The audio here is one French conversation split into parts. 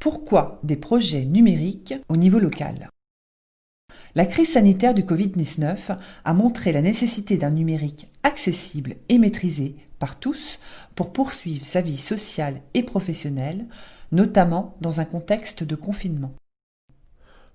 Pourquoi des projets numériques au niveau local ? La crise sanitaire du Covid-19 a montré la nécessité d'un numérique accessible et maîtrisé par tous pour poursuivre sa vie sociale et professionnelle, notamment dans un contexte de confinement.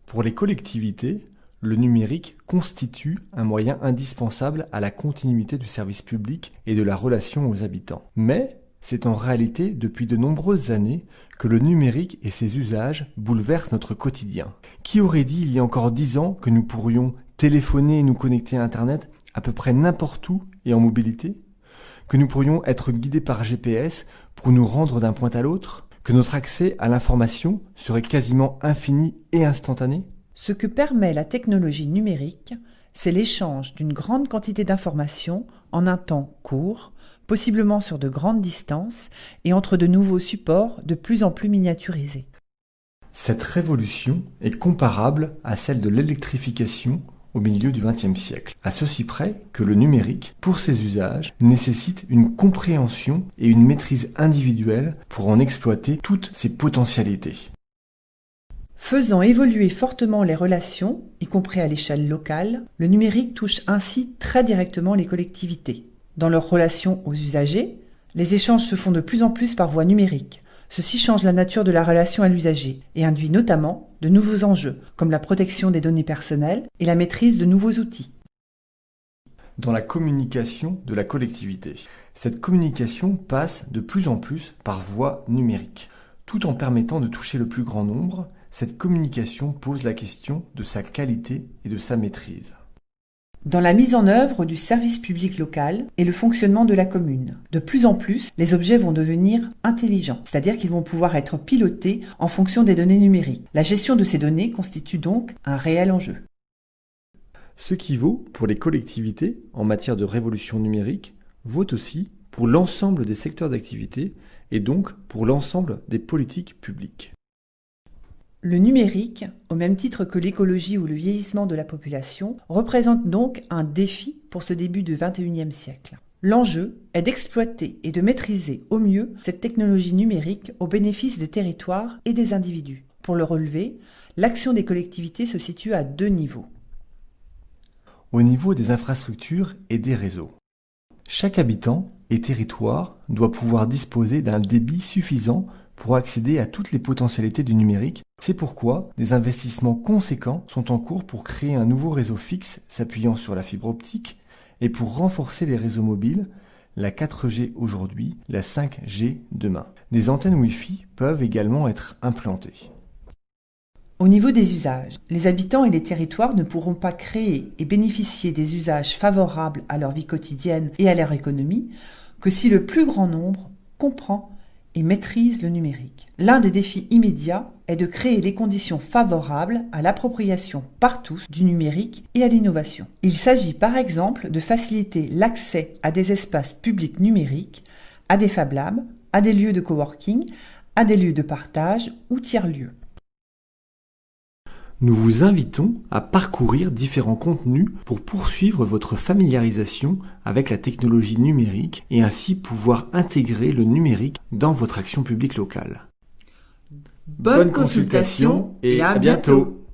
Pour les collectivités, le numérique constitue un moyen indispensable à la continuité du service public et de la relation aux habitants. Mais c'est en réalité depuis de nombreuses années que le numérique et ses usages bouleversent notre quotidien. Qui aurait dit il y a encore 10 ans que nous pourrions téléphoner et nous connecter à Internet à peu près n'importe où et en mobilité ? Que nous pourrions être guidés par GPS pour nous rendre d'un point à l'autre ? Que notre accès à l'information serait quasiment infini et instantané ? Ce que permet la technologie numérique, c'est l'échange d'une grande quantité d'informations en un temps court, possiblement sur de grandes distances et entre de nouveaux supports de plus en plus miniaturisés. Cette révolution est comparable à celle de l'électrification au milieu du XXe siècle, à ceci près que le numérique, pour ses usages, nécessite une compréhension et une maîtrise individuelle pour en exploiter toutes ses potentialités. Faisant évoluer fortement les relations, y compris à l'échelle locale, le numérique touche ainsi très directement les collectivités. Dans leurs relations aux usagers, les échanges se font de plus en plus par voie numérique. Ceci change la nature de la relation à l'usager et induit notamment de nouveaux enjeux, comme la protection des données personnelles et la maîtrise de nouveaux outils. Dans la communication de la collectivité, cette communication passe de plus en plus par voie numérique. Tout en permettant de toucher le plus grand nombre, cette communication pose la question de sa qualité et de sa maîtrise. Dans la mise en œuvre du service public local et le fonctionnement de la commune, de plus en plus, les objets vont devenir intelligents, c'est-à-dire qu'ils vont pouvoir être pilotés en fonction des données numériques. La gestion de ces données constitue donc un réel enjeu. Ce qui vaut pour les collectivités en matière de révolution numérique vaut aussi pour l'ensemble des secteurs d'activité et donc pour l'ensemble des politiques publiques. Le numérique, au même titre que l'écologie ou le vieillissement de la population, représente donc un défi pour ce début du XXIe siècle. L'enjeu est d'exploiter et de maîtriser au mieux cette technologie numérique au bénéfice des territoires et des individus. Pour le relever, l'action des collectivités se situe à 2 niveaux. Au niveau des infrastructures et des réseaux. Chaque habitant et territoire doit pouvoir disposer d'un débit suffisant pour accéder à toutes les potentialités du numérique. C'est pourquoi des investissements conséquents sont en cours pour créer un nouveau réseau fixe s'appuyant sur la fibre optique et pour renforcer les réseaux mobiles, la 4G aujourd'hui, la 5G demain. Des antennes Wi-Fi peuvent également être implantées. Au niveau des usages, les habitants et les territoires ne pourront pas créer et bénéficier des usages favorables à leur vie quotidienne et à leur économie que si le plus grand nombre comprend et maîtrise le numérique. L'un des défis immédiats est de créer les conditions favorables à l'appropriation par tous du numérique et à l'innovation. Il s'agit par exemple de faciliter l'accès à des espaces publics numériques, à des Fab Labs, à des lieux de coworking, à des lieux de partage ou tiers-lieux. Nous vous invitons à parcourir différents contenus pour poursuivre votre familiarisation avec la technologie numérique et ainsi pouvoir intégrer le numérique dans votre action publique locale. Bonne consultation et à bientôt.